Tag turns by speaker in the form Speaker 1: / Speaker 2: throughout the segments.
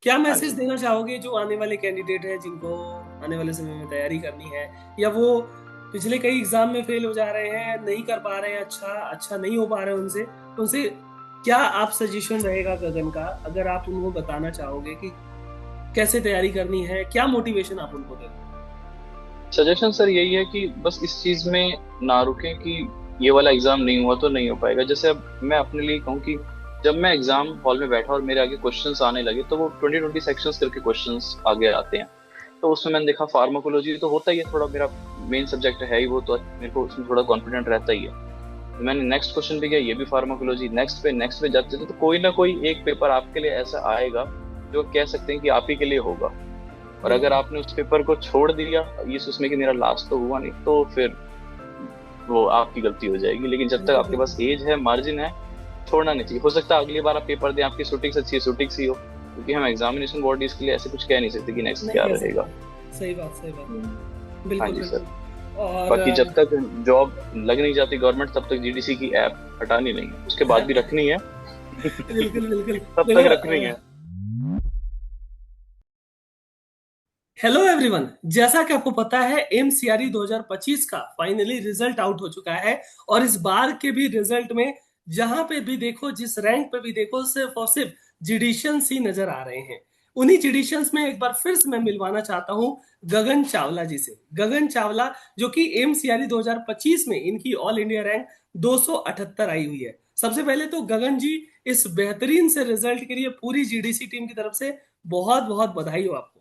Speaker 1: क्या
Speaker 2: हाँ
Speaker 1: मैसेज
Speaker 2: जी।
Speaker 1: देना चाहोगे जो आने वाले कैंडिडेट हैं जिनको आने वाले समय में तैयारी करनी है, या वो पिछले कई एग्जाम में फेल हो जा रहे हैं, नहीं कर पा रहे हैं, अच्छा अच्छा नहीं हो पा रहे हैं, उनसे उनसे क्या आप सजेशन रहेगा गगन का, अगर आप उनको बताना चाहोगे कि कैसे तैयारी करनी है, क्या मोटिवेशन आप उनको दोगे?
Speaker 2: सजेशन सर यही है कि बस इस चीज में ना रुकें कि ये वाला एग्जाम नहीं हुआ तो नहीं हो पाएगा। जैसे अब मैं अपने लिए कहूँ कि जब मैं एग्जाम हॉल में बैठा और मेरे आगे क्वेश्चंस आने लगे तो वो 20-20 सेक्शंस करके क्वेश्चंस आगे आते हैं। तो उसमें मैंने देखा फार्माकोलॉजी तो होता ही है, थोड़ा मेरा मेन सब्जेक्ट है ही वो, तो मेरे को उसमें थोड़ा कॉन्फिडेंट रहता ही है। तो मैंने नेक्स्ट क्वेश्चन भी किया, ये भी फार्माकोलॉजी, नेक्स्ट पे जाते जाते तो कोई ना कोई एक पेपर आपके लिए ऐसा आएगा जो कह सकते हैं कि आप ही के लिए होगा। और अगर
Speaker 1: बिल्कुल
Speaker 2: आपने उस पेपर को छोड़ दिया इस उसमें कि मेरा लास्ट तो हुआ नहीं, तो फिर वो आपकी गलती हो जाएगी। लेकिन जब तक
Speaker 1: बिल्कुल
Speaker 2: आपके
Speaker 1: बिल्कुल।
Speaker 2: पास एज है, मार्जिन है, छोड़ना नहीं चाहिए। हो सकता है अगली बार आप पेपर दें, आपकी शूटिंग अच्छी है, शूटिंग सी हो, क्योंकि हम एग्जामिनेशन बॉडीज के लिए ऐसे कुछ कह नहीं सकते कि नेक्स्ट
Speaker 1: नहीं
Speaker 2: क्या
Speaker 1: कह
Speaker 2: रहेगा।
Speaker 1: सकते। सही बात, सही बात।
Speaker 2: हम्म। हाँ
Speaker 1: बिल्कुल
Speaker 2: जी सर।
Speaker 1: बिल्कुल। और
Speaker 2: बाकी जब तक जॉब लग नहीं जाती गवर्नमेंट, तब तक जीडीसी की ऐप हटानी नहीं है, उसके बाद भी रखनी है।
Speaker 1: बिल्कुल बिल्कुल।
Speaker 2: तब
Speaker 1: देखो,
Speaker 2: तक रखनी है।
Speaker 1: हेलो एवरीवन, जैसा कि आपको पता है एमसीआरई 2025 का फाइनली रिजल्ट आउट हो चुका है। और इस बार के भी रिजल्ट में जहां पे भी देखो, जिस रैंक पे भी देखो, सिर्फ और सिर्फ जिडिशियंस ही नजर आ रहे हैं। उन्हीं जिडिशियंस में एक बार फिर से मैं मिलवाना चाहता हूं गगन चावला जी से। गगन चावला, जो कि एमसीआरई 2025 में इनकी ऑल इंडिया रैंक 278 आई हुई है। सबसे पहले तो गगन जी, इस बेहतरीन से रिजल्ट के लिए पूरी जीडीसी टीम की तरफ से बहुत बहुत बधाई हो आपको।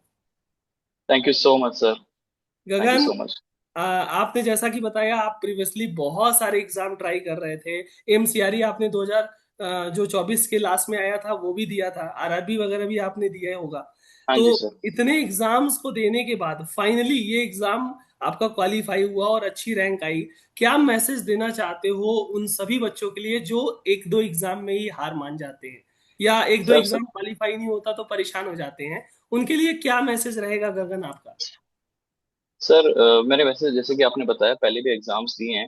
Speaker 2: Thank you so much sir. Thank you
Speaker 1: Gagan,
Speaker 2: so much.
Speaker 1: आपने जैसा कि बताया, आप प्रीवियसली बहुत सारे एग्जाम ट्राई कर रहे थे। एमसीआरई आपने 2000 जो 24 के लास्ट में आया था वो भी दिया था, आरआरबी वगैरह भी आपने दिया होगा।
Speaker 2: हाँ
Speaker 1: तो
Speaker 2: जी सर।
Speaker 1: इतने एग्जाम्स को देने के बाद फाइनली ये एग्जाम आपका क्वालिफाई हुआ और अच्छी रैंक आई। क्या मैसेज देना चाहते हो उन सभी बच्चों के लिए जो एक दो एग्जाम में ही हार मान जाते हैं, या एक दो
Speaker 2: सर
Speaker 1: एग्जाम क्वालिफाई नहीं होता तो परेशान हो जाते हैं? उनके लिए क्या मैसेज रहेगा गगन आपका?
Speaker 2: सर मैंने वैसे जैसे कि आपने बताया पहले भी एग्जाम्स दिए हैं,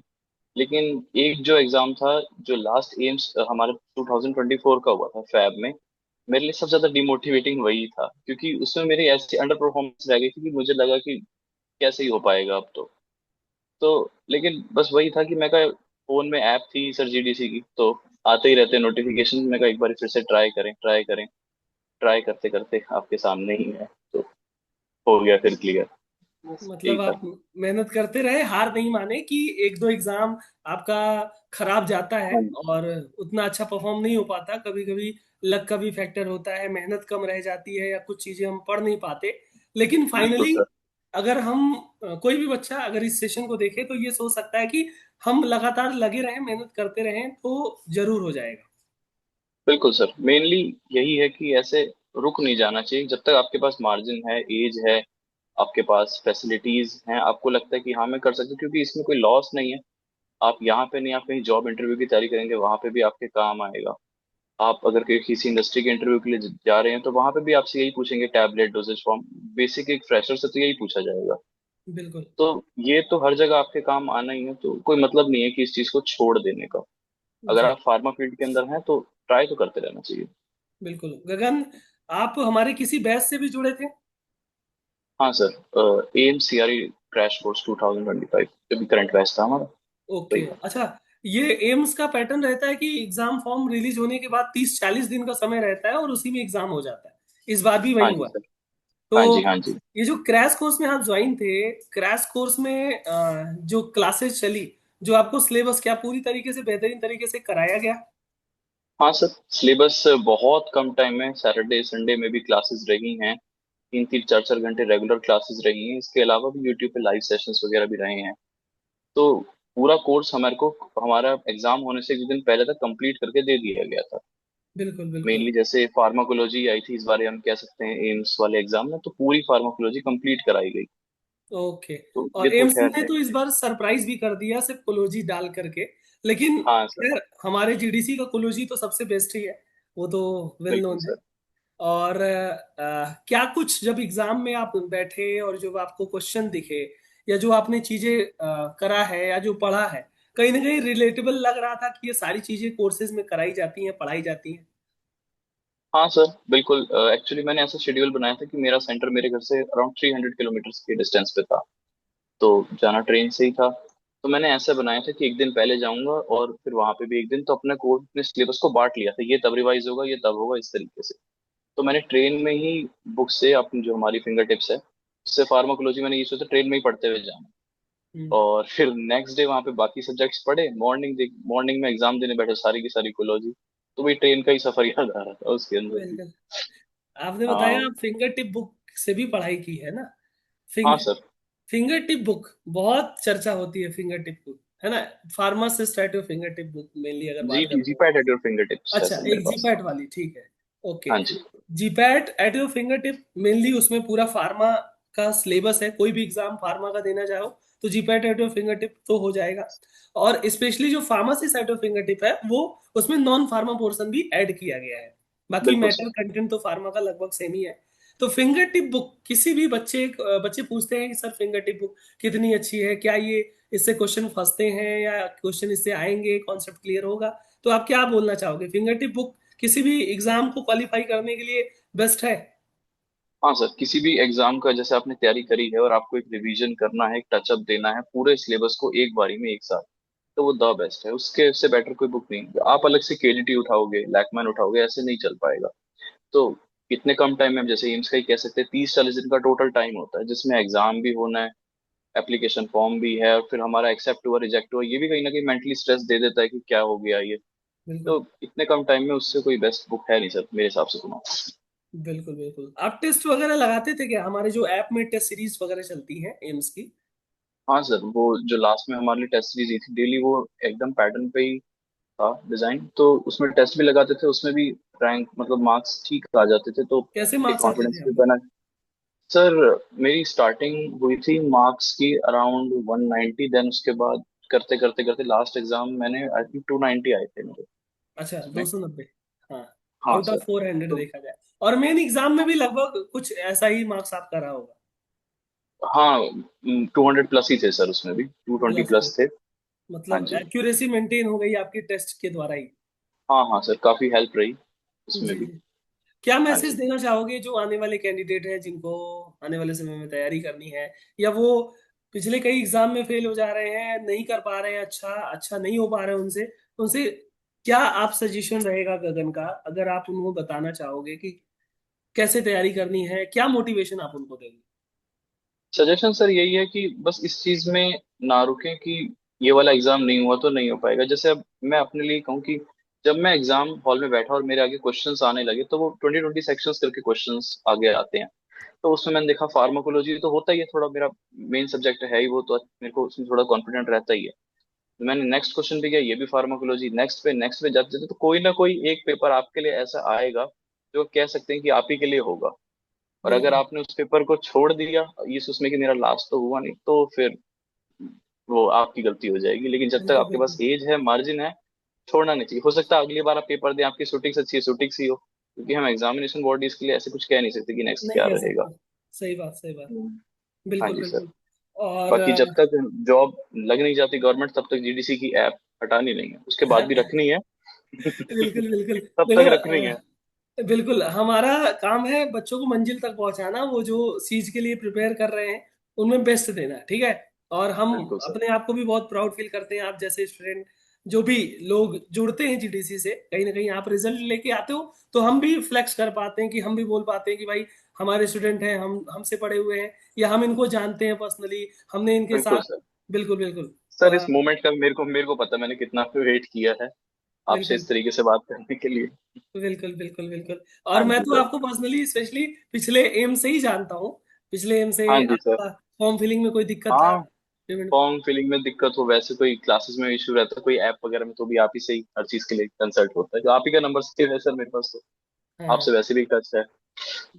Speaker 2: लेकिन एक जो एग्जाम था, जो लास्ट एम्स हमारे 2024 का हुआ था फैब में, मेरे लिए सबसे ज्यादा डिमोटिवेटिंग वही था, क्योंकि उसमें मेरी ऐसी अंडर परफॉर्मेंस रह गई थी कि मुझे लगा कि कैसे ही हो पाएगा अब तो लेकिन बस वही था कि मैं का फोन में ऐप थी सर जीडीसी की, तो आते ही रहते नोटिफिकेशन। मैं का एक बार फिर से ट्राई करें। ट्राई करते करते आपके सामने ही है, तो हो गया फिर क्लियर। बस यही
Speaker 1: मतलब
Speaker 2: था।
Speaker 1: आप मेहनत करते रहे, हार नहीं माने कि एक दो एग्जाम आपका खराब जाता है
Speaker 2: हाँ
Speaker 1: और उतना अच्छा परफॉर्म नहीं हो पाता। कभी कभी लक का भी फैक्टर होता है, मेहनत कम रह जाती है, या कुछ चीजें हम पढ़ नहीं पाते। लेकिन
Speaker 2: बिल्कुल
Speaker 1: फाइनली
Speaker 2: सर।
Speaker 1: अगर हम कोई भी बच्चा अगर इस सेशन को देखे तो ये सोच सकता है कि हम लगातार लगे रहें, मेहनत करते रहें तो जरूर हो जाएगा।
Speaker 2: बिल्कुल सर, मेनली यही है कि ऐसे रुक नहीं जाना चाहिए जब तक आपके पास मार्जिन है, एज है, आपके पास फैसिलिटीज हैं, आपको लगता है कि हाँ मैं कर सकता हूँ, क्योंकि इसमें कोई लॉस नहीं है। आप यहाँ पे नहीं, आप कहीं जॉब इंटरव्यू की तैयारी करेंगे वहां पे भी आपके काम आएगा। आप अगर किसी इंडस्ट्री के इंटरव्यू के लिए जा रहे हैं तो वहां पे भी आपसे यही पूछेंगे, टैबलेट, डोजेज फॉर्म, बेसिक एक फ्रेशर से तो यही पूछा जाएगा।
Speaker 1: बिल्कुल
Speaker 2: तो ये तो हर जगह आपके काम आना ही है, तो कोई मतलब नहीं है कि इस चीज को छोड़ देने का। अगर
Speaker 1: जी।
Speaker 2: आप फार्मा फील्ड के अंदर हैं तो ट्राई तो करते रहना चाहिए।
Speaker 1: बिल्कुल गगन, आप हमारे किसी बैच से भी जुड़े थे?
Speaker 2: हाँ sir, M C R E crash course 2025 जो भी करंट बैच था हमारा,
Speaker 1: ओके,
Speaker 2: वही है।
Speaker 1: अच्छा। ये एम्स का पैटर्न रहता है कि एग्जाम फॉर्म रिलीज होने के बाद 30-40 दिन का समय रहता है और उसी में एग्जाम हो जाता है। इस बार भी
Speaker 2: हाँ
Speaker 1: वही
Speaker 2: जी
Speaker 1: हुआ।
Speaker 2: सर। हाँ जी,
Speaker 1: तो
Speaker 2: हाँ जी।
Speaker 1: ये जो क्रैश कोर्स में आप ज्वाइन थे, क्रैश कोर्स में जो क्लासेस चली, जो आपको सिलेबस क्या पूरी तरीके से बेहतरीन तरीके से कराया गया?
Speaker 2: हाँ सर, सिलेबस बहुत कम टाइम में, सैटरडे संडे में भी क्लासेस रही हैं, 3-3 4-4 घंटे रेगुलर क्लासेस रही हैं। इसके अलावा भी यूट्यूब पे लाइव सेशंस वगैरह भी रहे हैं। तो पूरा कोर्स हमारे को हमारा एग्जाम होने से एक दिन पहले तक कंप्लीट करके दे दिया गया था।
Speaker 1: बिल्कुल बिल्कुल।
Speaker 2: मेनली जैसे फार्माकोलॉजी आई थी इस बार, हम कह सकते हैं एम्स वाले एग्जाम में, तो पूरी फार्माकोलॉजी कंप्लीट कराई गई।
Speaker 1: ओके।
Speaker 2: तो ये
Speaker 1: और
Speaker 2: तो
Speaker 1: एम्स
Speaker 2: खैर
Speaker 1: ने
Speaker 2: है।
Speaker 1: तो इस बार सरप्राइज भी कर दिया सिर्फ कोलोजी डाल करके। लेकिन
Speaker 2: हाँ सर।
Speaker 1: खैर, हमारे जीडीसी का कोलोजी तो सबसे बेस्ट ही है, वो तो वेल
Speaker 2: बिल्कुल
Speaker 1: नोन है।
Speaker 2: सर।
Speaker 1: और क्या कुछ जब एग्जाम में आप बैठे और जो आपको क्वेश्चन दिखे, या जो आपने चीजें करा है या जो पढ़ा है, कहीं ना कहीं रिलेटेबल लग रहा था कि ये सारी चीजें कोर्सेज में कराई जाती हैं, पढ़ाई जाती हैं?
Speaker 2: हाँ सर बिल्कुल। एक्चुअली मैंने ऐसा शेड्यूल बनाया था कि मेरा सेंटर मेरे घर से अराउंड 300 किलोमीटर के डिस्टेंस पे था। तो जाना ट्रेन से ही था। तो मैंने ऐसा बनाया था कि एक दिन पहले जाऊंगा और फिर वहां पे भी एक दिन, तो अपने कोर्स अपने सिलेबस को बांट लिया था, ये तब रिवाइज होगा ये तब होगा, इस तरीके से। तो मैंने ट्रेन में ही बुक से अपनी जो हमारी फिंगर टिप्स है उससे फार्माकोलॉजी मैंने ये सोचा ट्रेन में ही पढ़ते हुए जाना।
Speaker 1: हम्म,
Speaker 2: और फिर नेक्स्ट डे वहां पे बाकी सब्जेक्ट्स पढ़े। मॉर्निंग में एग्जाम देने बैठे, सारी की सारी कोलॉजी। तो वही ट्रेन का ही सफर याद आ रहा था उसके अंदर भी।
Speaker 1: बिल्कुल। आपने बताया
Speaker 2: हाँ।
Speaker 1: आप फिंगर टिप बुक से भी पढ़ाई की है ना।
Speaker 2: हाँ
Speaker 1: फिंग
Speaker 2: सर।
Speaker 1: फिंगर टिप बुक बहुत चर्चा होती है, फिंगर टिप बुक है ना। Pharmacist right finger tip book mainly अगर
Speaker 2: जी
Speaker 1: बात करते
Speaker 2: जी
Speaker 1: हैं।
Speaker 2: Pad eight your finger tips है
Speaker 1: अच्छा,
Speaker 2: सर मेरे
Speaker 1: एक
Speaker 2: पास।
Speaker 1: जीपैट वाली, ठीक है। ओके।
Speaker 2: हाँ जी।
Speaker 1: GPAT at your fingertip mainly उसमें पूरा फार्मा का सिलेबस है, कोई भी एग्जाम फार्मा का देना चाहो तो GPAT at your finger tip तो हो जाएगा। और स्पेशली जो pharmacy eight your finger tip है वो, उसमें नॉन फार्मा पोर्शन भी ऐड किया गया है। बाकी
Speaker 2: बिल्कुल
Speaker 1: मैटर
Speaker 2: सर।
Speaker 1: कंटेंट तो फार्मा का लगभग सेम ही है। तो फिंगर टिप बुक किसी भी बच्चे पूछते हैं कि सर फिंगर टिप बुक कितनी अच्छी है, क्या ये इससे क्वेश्चन फंसते हैं या क्वेश्चन इससे आएंगे, कॉन्सेप्ट क्लियर होगा। तो आप क्या बोलना चाहोगे, फिंगर टिप बुक किसी भी एग्जाम को क्वालिफाई करने के लिए बेस्ट है?
Speaker 2: हाँ सर, किसी भी एग्जाम का जैसे आपने तैयारी करी है और आपको एक रिवीजन करना है, एक टचअप देना है पूरे सिलेबस को एक बारी में एक साथ, तो वो द बेस्ट है। उसके उससे बेटर कोई बुक नहीं। आप अलग से केडीटी उठाओगे, लैकमैन उठाओगे, ऐसे नहीं चल पाएगा। तो इतने कम टाइम में, जैसे एम्स का ही कह सकते हैं, 30-40 दिन का टोटल टाइम होता है जिसमें एग्जाम भी होना है, एप्लीकेशन फॉर्म भी है, और फिर हमारा एक्सेप्ट हुआ रिजेक्ट हुआ, ये भी कहीं ना कहीं मेंटली स्ट्रेस दे देता है कि क्या हो गया ये।
Speaker 1: बिल्कुल
Speaker 2: तो इतने कम टाइम में उससे कोई बेस्ट बुक है नहीं सर मेरे हिसाब से तो।
Speaker 1: बिल्कुल बिल्कुल। आप टेस्ट वगैरह लगाते थे क्या? हमारे जो ऐप में टेस्ट सीरीज वगैरह चलती हैं एम्स की।
Speaker 2: हाँ सर, वो जो लास्ट में हमारे लिए टेस्ट सीरीज आई थी डेली, वो एकदम पैटर्न पे ही था डिजाइन, तो उसमें टेस्ट भी लगाते थे, उसमें भी रैंक मतलब मार्क्स ठीक आ जाते थे, तो
Speaker 1: कैसे
Speaker 2: एक
Speaker 1: मार्क्स आते
Speaker 2: कॉन्फिडेंस
Speaker 1: थे
Speaker 2: भी
Speaker 1: आपके?
Speaker 2: बना। सर मेरी स्टार्टिंग हुई थी मार्क्स की अराउंड 190, देन उसके बाद करते करते करते लास्ट एग्जाम मैंने आई थिंक 290 आए थे मेरे
Speaker 1: अच्छा,
Speaker 2: उसमें।
Speaker 1: 290। हाँ,
Speaker 2: हाँ
Speaker 1: आउट
Speaker 2: सर।
Speaker 1: ऑफ 400
Speaker 2: तो
Speaker 1: देखा जाए। और मेन एग्जाम में भी लगभग कुछ ऐसा ही मार्क्स आपका रहा होगा।
Speaker 2: हाँ, 200 प्लस ही थे सर, उसमें भी 220
Speaker 1: प्लस थे।
Speaker 2: प्लस थे। हाँ
Speaker 1: मतलब
Speaker 2: जी।
Speaker 1: एक्यूरेसी मेंटेन हो गई आपकी टेस्ट के द्वारा ही।
Speaker 2: हाँ हाँ सर, काफी हेल्प रही उसमें
Speaker 1: जी
Speaker 2: भी।
Speaker 1: जी। क्या
Speaker 2: हाँ
Speaker 1: मैसेज
Speaker 2: जी।
Speaker 1: देना चाहोगे जो आने वाले कैंडिडेट हैं जिनको आने वाले समय में तैयारी करनी है, या वो पिछले कई एग्जाम में फेल हो जा रहे हैं, नहीं कर पा रहे हैं, अच्छा अच्छा नहीं हो पा रहे हैं उनसे उनसे क्या आप सजेशन रहेगा गगन का, अगर आप उनको बताना चाहोगे कि कैसे तैयारी करनी है, क्या मोटिवेशन आप उनको देंगे?
Speaker 2: सजेशन सर यही है कि बस इस चीज में ना रुकें कि ये वाला एग्जाम नहीं हुआ तो नहीं हो पाएगा। जैसे अब मैं अपने लिए कहूँ कि जब मैं एग्जाम हॉल में बैठा और मेरे आगे क्वेश्चंस आने लगे, तो वो 20-20 सेक्शंस करके क्वेश्चंस आगे आते हैं। तो उसमें मैंने देखा फार्माकोलॉजी तो होता ही है, थोड़ा मेरा मेन सब्जेक्ट है ही वो, तो मेरे को उसमें थोड़ा कॉन्फिडेंट रहता ही है। तो मैंने नेक्स्ट क्वेश्चन भी किया, ये भी फार्माकोलॉजी, नेक्स्ट पे जाते जाते तो कोई ना कोई एक पेपर आपके लिए ऐसा आएगा जो कह सकते हैं कि आप ही के लिए होगा। और अगर
Speaker 1: बिल्कुल
Speaker 2: आपने उस पेपर को छोड़ दिया इस उसमें कि मेरा लास्ट तो हुआ नहीं, तो फिर वो आपकी गलती हो जाएगी। लेकिन जब तक
Speaker 1: बिल्कुल
Speaker 2: आपके पास
Speaker 1: बिल्कुल।
Speaker 2: एज है, मार्जिन है, छोड़ना नहीं चाहिए। हो सकता है अगली बार आप पेपर दें, आपकी शूटिंग अच्छी है, शूटिंग सी हो, क्योंकि हम एग्जामिनेशन बॉडीज के लिए ऐसे कुछ कह नहीं सकते कि नेक्स्ट
Speaker 1: नहीं
Speaker 2: क्या
Speaker 1: कह
Speaker 2: रहेगा।
Speaker 1: सकते। सही बात, सही बात।
Speaker 2: हम्म। हाँ
Speaker 1: बिल्कुल
Speaker 2: जी सर।
Speaker 1: बिल्कुल। और
Speaker 2: बाकी जब तक जॉब लग नहीं जाती गवर्नमेंट, तब तक जीडीसी की ऐप हटानी नहीं है, उसके बाद भी रखनी है।
Speaker 1: बिल्कुल बिल्कुल।
Speaker 2: तब
Speaker 1: देखो
Speaker 2: तक रखनी है।
Speaker 1: बिल्कुल हमारा काम है बच्चों को मंजिल तक पहुंचाना, वो जो चीज के लिए प्रिपेयर कर रहे हैं उनमें बेस्ट देना, ठीक है। और हम
Speaker 2: बिल्कुल सर।
Speaker 1: अपने आप को भी बहुत प्राउड फील करते हैं, आप जैसे स्टूडेंट जो भी लोग जुड़ते हैं जीडीसी से, कहीं ना कहीं आप रिजल्ट लेके आते हो तो हम भी फ्लेक्स कर पाते हैं कि हम भी बोल पाते हैं कि भाई हमारे स्टूडेंट हैं, हम हमसे पढ़े हुए हैं, या हम इनको जानते हैं पर्सनली, हमने इनके
Speaker 2: बिल्कुल
Speaker 1: साथ।
Speaker 2: सर।
Speaker 1: बिल्कुल बिल्कुल।
Speaker 2: सर इस मोमेंट का मेरे को पता, मैंने कितना वेट किया है आपसे
Speaker 1: बिल्कुल
Speaker 2: इस तरीके से बात करने के लिए।
Speaker 1: बिल्कुल बिल्कुल बिल्कुल। और
Speaker 2: हाँ
Speaker 1: मैं
Speaker 2: जी
Speaker 1: तो
Speaker 2: सर।
Speaker 1: आपको पर्सनली स्पेशली पिछले एम से ही जानता हूँ। पिछले एम से
Speaker 2: हाँ जी सर।
Speaker 1: आपका फॉर्म फिलिंग में कोई दिक्कत था?
Speaker 2: हाँ,
Speaker 1: पेमेंट।
Speaker 2: फॉर्म फिलिंग में दिक्कत हो, वैसे कोई क्लासेस में इशू रहता है, कोई ऐप वगैरह में, तो भी आप ही से ही हर चीज के लिए कंसल्ट होता है। तो आप ही का नंबर सेव है सर मेरे पास, तो आपसे
Speaker 1: हाँ
Speaker 2: वैसे भी टच है।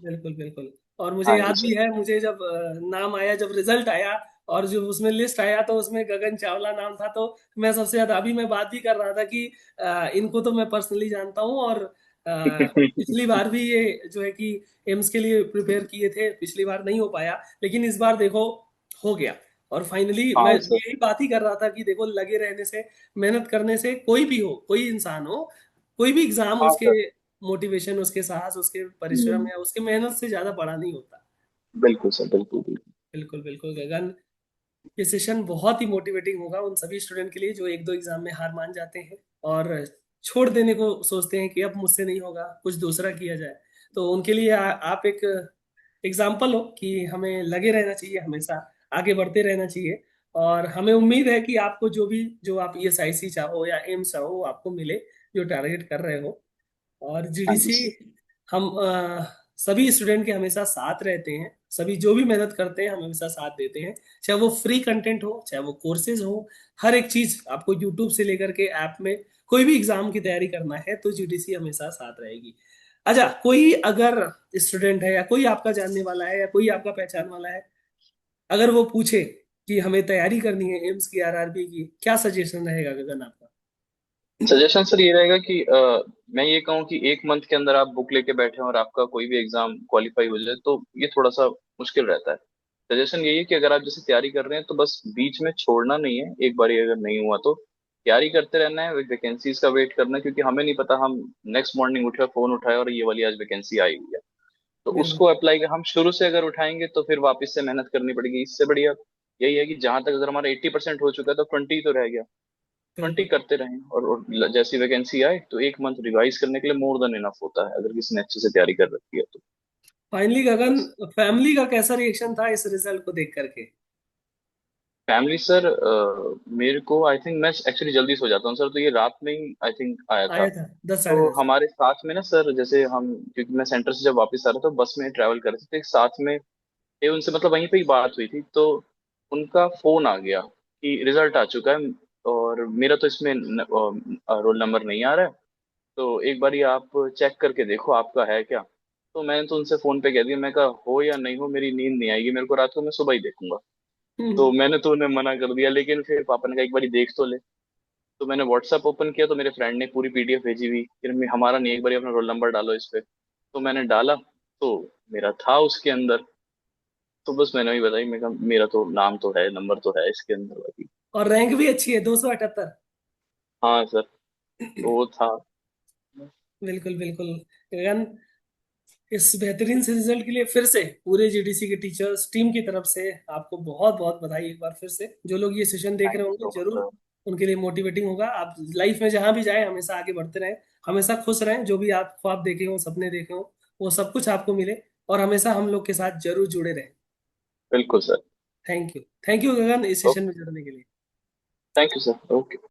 Speaker 1: बिल्कुल बिल्कुल। और मुझे
Speaker 2: हाँ जी
Speaker 1: याद भी
Speaker 2: सर।
Speaker 1: है, मुझे जब नाम आया, जब रिजल्ट आया और जो उसमें लिस्ट आया तो उसमें गगन चावला नाम था, तो मैं सबसे ज्यादा अभी मैं बात भी कर रहा था कि इनको तो मैं पर्सनली जानता हूँ। और पिछली बार भी ये जो है कि एम्स के लिए प्रिपेयर किए थे, पिछली बार नहीं हो पाया, लेकिन इस बार देखो हो गया। और फाइनली मैं
Speaker 2: हाँ सर।
Speaker 1: यही बात ही कर रहा था कि देखो लगे रहने से, मेहनत करने से, कोई भी हो, कोई इंसान हो, कोई भी एग्जाम
Speaker 2: हाँ
Speaker 1: उसके
Speaker 2: सर।
Speaker 1: मोटिवेशन, उसके साहस, उसके परिश्रम
Speaker 2: हम्म,
Speaker 1: या उसके मेहनत से ज्यादा बड़ा नहीं होता।
Speaker 2: बिल्कुल सर, बिल्कुल बिल्कुल।
Speaker 1: बिल्कुल बिल्कुल गगन, ये सेशन बहुत ही मोटिवेटिंग होगा उन सभी स्टूडेंट के लिए जो एक दो एग्जाम में हार मान जाते हैं और छोड़ देने को सोचते हैं कि अब मुझसे नहीं होगा, कुछ दूसरा किया जाए। तो उनके लिए आप एक एग्जाम्पल हो कि हमें लगे रहना चाहिए, हमेशा आगे बढ़ते रहना चाहिए। और हमें उम्मीद है कि आपको जो भी, जो आप ESIC चाहो या एम्स चाहो, वो आपको मिले जो टारगेट कर रहे हो। और
Speaker 2: हाँ जी
Speaker 1: GDC,
Speaker 2: सर।
Speaker 1: हम सभी स्टूडेंट के हमेशा साथ रहते हैं, सभी जो भी मेहनत करते हैं हम हमेशा साथ देते हैं। चाहे वो फ्री कंटेंट हो, चाहे वो कोर्सेज हो, हर एक चीज आपको यूट्यूब से लेकर के ऐप में, कोई भी एग्जाम की तैयारी करना है तो GDC हमेशा साथ रहेगी। अच्छा, कोई अगर स्टूडेंट है या कोई आपका जानने वाला है या कोई आपका पहचान वाला है, अगर वो पूछे कि हमें तैयारी करनी है एम्स की, RRB की, क्या सजेशन रहेगा गगन आपका?
Speaker 2: सजेशन सर ये रहेगा कि मैं ये कहूँ कि एक मंथ के अंदर आप बुक लेके बैठे और आपका कोई भी एग्जाम क्वालिफाई हो जाए तो ये थोड़ा सा मुश्किल रहता है। सजेशन यही है कि अगर आप जैसे तैयारी कर रहे हैं तो बस बीच में छोड़ना नहीं है, एक बार अगर नहीं हुआ तो तैयारी करते रहना है, वैकेंसीज का वेट करना है, क्योंकि हमें नहीं पता, हम नेक्स्ट मॉर्निंग उठे, फोन उठाए और ये वाली आज वैकेंसी आई हुई है, तो
Speaker 1: बिल्कुल।
Speaker 2: उसको अप्लाई कर हम शुरू से अगर उठाएंगे तो फिर वापस से मेहनत करनी पड़ेगी। इससे बढ़िया यही है कि जहां तक अगर हमारा 80% हो चुका है तो 20 तो रह गया, 20
Speaker 1: बिल्कुल।
Speaker 2: करते रहें, और जैसी वैकेंसी आए तो एक मंथ रिवाइज करने के लिए मोर देन इनफ होता है अगर किसी ने अच्छे से तैयारी कर रखी है तो।
Speaker 1: फाइनली गगन,
Speaker 2: बस।
Speaker 1: फैमिली का कैसा रिएक्शन था इस रिजल्ट को देख करके?
Speaker 2: फैमिली सर, मेरे को आई थिंक मैं एक्चुअली जल्दी सो जाता हूँ सर, तो ये रात में ही आई थिंक आया था।
Speaker 1: आया था 10 साढ़े
Speaker 2: तो
Speaker 1: 10?
Speaker 2: हमारे साथ में ना सर, जैसे हम, क्योंकि मैं सेंटर से जब वापस आ रहा था तो बस में ट्रैवल कर रहे थे, तो एक साथ में थे, उनसे मतलब वहीं पे ही बात हुई थी, तो उनका फोन आ गया कि रिजल्ट आ चुका है और मेरा तो इसमें रोल नंबर नहीं आ रहा है, तो एक बार ये आप चेक करके देखो आपका है क्या। तो मैंने तो उनसे फोन पे कह दिया, मैं कहा हो या नहीं हो मेरी नींद नहीं आएगी मेरे को रात को, मैं सुबह ही देखूंगा। तो
Speaker 1: हम्म।
Speaker 2: मैंने तो उन्हें मना कर दिया, लेकिन फिर पापा ने कहा एक बार देख तो ले। तो मैंने व्हाट्सएप ओपन किया तो मेरे फ्रेंड ने पूरी PDF भेजी हुई, फिर हमारा नहीं, एक बार अपना रोल नंबर डालो इस पे, तो मैंने डाला तो मेरा था उसके अंदर। तो बस मैंने भी बताई, मैं कहा मेरा तो नाम तो है, नंबर तो है इसके अंदर भाई।
Speaker 1: और रैंक भी अच्छी है, 278।
Speaker 2: हाँ सर, तो वो था।
Speaker 1: बिल्कुल बिल्कुल गगन, इस बेहतरीन से रिजल्ट के लिए फिर से पूरे GDC के टीचर्स टीम की तरफ से आपको बहुत बहुत बधाई। एक बार फिर से जो लोग ये सेशन देख रहे
Speaker 2: थैंक यू
Speaker 1: होंगे,
Speaker 2: सो मच
Speaker 1: जरूर
Speaker 2: सर।
Speaker 1: उनके लिए मोटिवेटिंग होगा। आप लाइफ में जहां भी जाए हमेशा आगे बढ़ते रहें, हमेशा खुश रहें, जो भी आप ख्वाब देखे हो, सपने देखे हो, वो सब कुछ आपको मिले, और हमेशा हम लोग के साथ जरूर जुड़े रहें।
Speaker 2: बिल्कुल sir.
Speaker 1: Thank you, thank you Gagan इस सेशन
Speaker 2: ओके।
Speaker 1: में जुड़ने के लिए।
Speaker 2: Thank you sir. ओके।